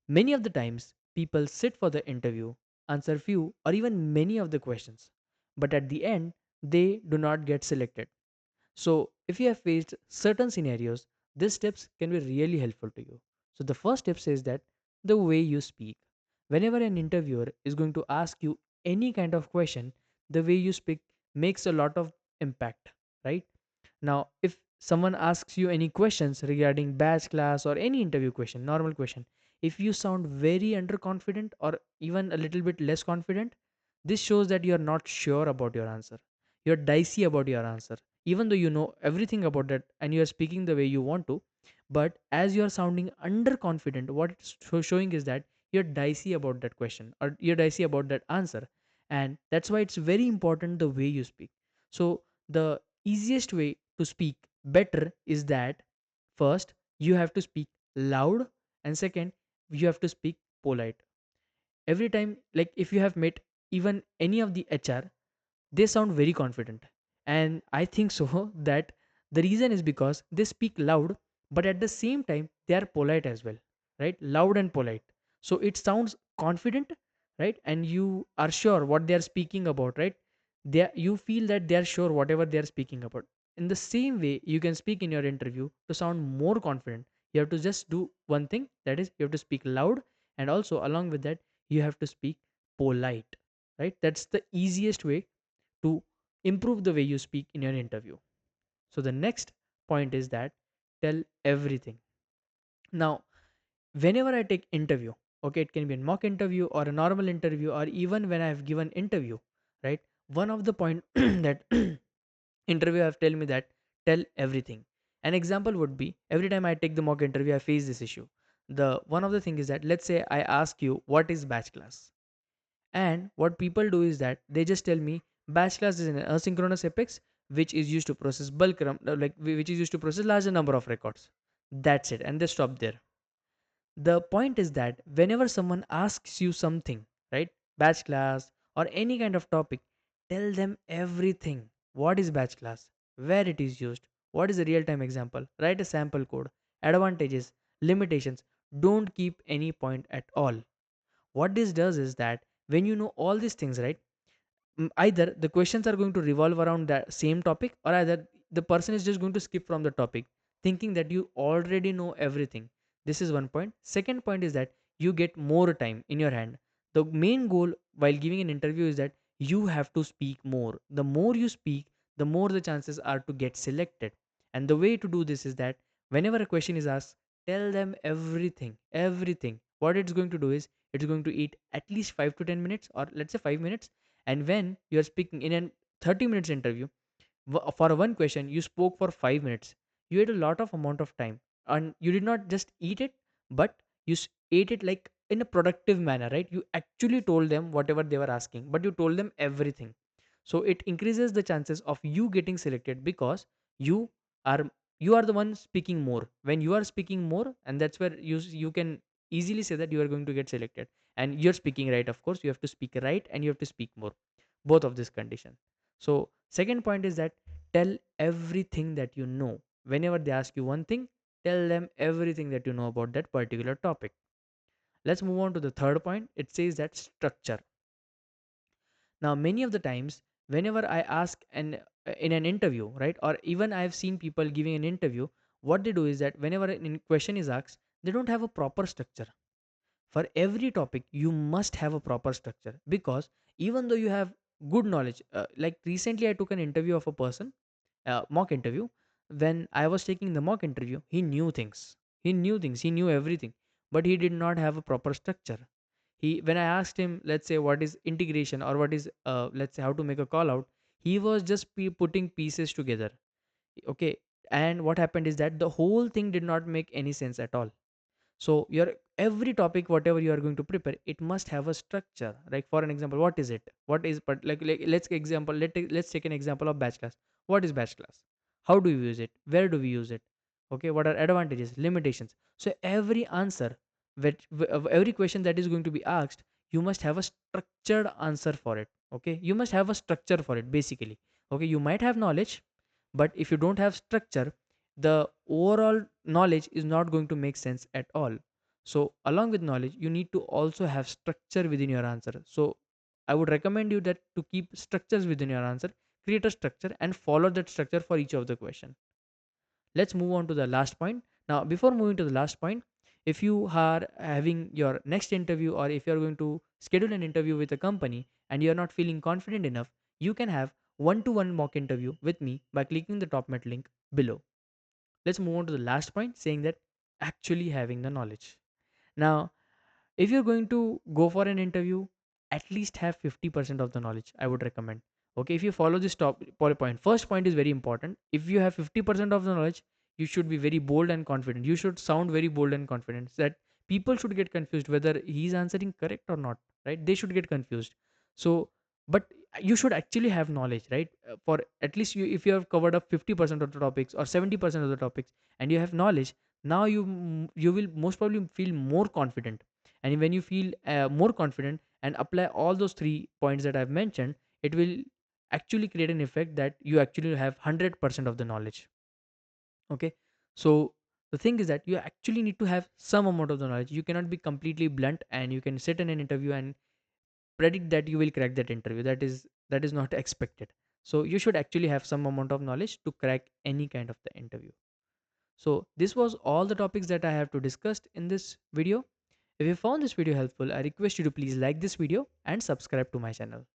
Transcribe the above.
Many of the times, people sit for the interview, answer few or even many of the questions, but at the end, they do not get selected. So, if you have faced certain scenarios, these tips can be really helpful to you. So, the first tip says that the way you speak. Whenever an interviewer is going to ask you any kind of question, the way you speak makes a lot of impact, right? Now, if someone asks you any questions regarding batch class or any interview question, normal question, if you sound very underconfident or even a little bit less confident, this shows that you are not sure about your answer. You're dicey about your answer, even though you know everything about that and you are speaking the way you want to. But as you are sounding underconfident, what it's showing is that you're dicey about that question or you're dicey about that answer. And that's why it's very important the way you speak. So, the easiest way to speak better is that first you have to speak loud, and second you have to speak polite. Every time, like if you have met even any of the HR, they sound very confident, and I think so that the reason is because they speak loud, but at the same time they are polite as well, right? Loud and polite, so it sounds confident, right? And you are sure what they are speaking about, right? You feel that they are sure whatever they are speaking about. In the same way, you can speak in your interview to sound more confident. You have to just do one thing, that is you have to speak loud, and also along with that you have to speak polite, right? That's the easiest way to improve the way you speak in your interview. So the next point is that tell everything. Now, whenever I take interview, okay, it can be a mock interview or a normal interview or even when I have given interview, right? One of the point that interview have tell me that tell everything. An example would be every time I take the mock interview, I face this issue. The one of the thing is that let's say I ask you what is batch class. And what people do is that they just tell me batch class is an asynchronous apex which is used to process which is used to process larger number of records. That's it, and they stop there. The point is that whenever someone asks you something, right, batch class or any kind of topic, tell them everything. What is batch class? Where it is used? What is a real time example? Write a sample code, advantages, limitations. Don't keep any point at all. What this does is that when you know all these things, right, either the questions are going to revolve around that same topic, or either the person is just going to skip from the topic thinking that you already know everything. This is one point. Second point is that you get more time in your hand. The main goal while giving an interview is that you have to speak more. The more you speak, the more the chances are to get selected. And the way to do this is that whenever a question is asked, tell them everything. What it's going to do is it's going to eat at least 5 to 10 minutes, or let's say 5 minutes. And when you are speaking in a 30 minutes interview, for one question you spoke for 5 minutes, you had a lot of amount of time, and you did not just eat it, but you ate it like in a productive manner, right? You actually told them whatever they were asking, but you told them everything. So it increases the chances of you getting selected, because you are you are the one speaking more. When you are speaking more, and that's where you can easily say that you are going to get selected. And you're speaking right, of course you have to speak right and you have to speak more, both of this condition. So second point is that tell everything that you know. Whenever they ask you one thing, tell them everything that you know about that particular topic. Let's move on to the third point. It says that structure. Now many of the times, whenever I ask in an interview, right, or even I have seen people giving an interview, what they do is that whenever a question is asked, they don't have a proper structure. For every topic you must have a proper structure, because even though you have good knowledge, like recently I took an interview of a person, mock interview. When I was taking the mock interview, he knew everything, but he did not have a proper structure. When I asked him, let's say what is integration, or what is let's say how to make a call out, he was just putting pieces together. Okay. And what happened is that the whole thing did not make any sense at all. So your every topic whatever you are going to prepare, it must have a structure. Like for an example, what is it, what is, but let's take an example of batch class. What is batch class? How do we use it? Where do we use it? Okay, what are advantages, limitations? So every answer, every question that is going to be asked, you must have a structured answer for it. Okay, you must have a structure for it basically. Okay, you might have knowledge, but if you don't have structure, the overall knowledge is not going to make sense at all. So along with knowledge, you need to also have structure within your answer. So I would recommend you that to keep structures within your answer, create a structure and follow that structure for each of the question. Let's move on to the last point. Now, before moving to the last point, if you are having your next interview or if you're going to schedule an interview with a company and you're not feeling confident enough, you can have one-to-one mock interview with me by clicking the top met link below. Let's move on to the last point, saying that actually having the knowledge. Now, if you're going to go for an interview, at least have 50% of the knowledge, I would recommend. Okay, if you follow this top point, first point is very important. If you have 50% of the knowledge, you should be very bold and confident. You should sound very bold and confident, that people should get confused whether he's answering correct or not, right? They should get confused. So but you should actually have knowledge, right? For at least you, if you have covered up 50% of the topics or 70% of the topics and you have knowledge, now you will most probably feel more confident. And when you feel more confident and apply all those 3 points that I've mentioned, it will actually create an effect that you actually have 100% of the knowledge. Okay, so the thing is that you actually need to have some amount of the knowledge. You cannot be completely blunt and you can sit in an interview and predict that you will crack that interview. That is not expected. So you should actually have some amount of knowledge to crack any kind of the interview. So this was all the topics that I have to discuss in this video. If you found this video helpful, I request you to please like this video and subscribe to my channel.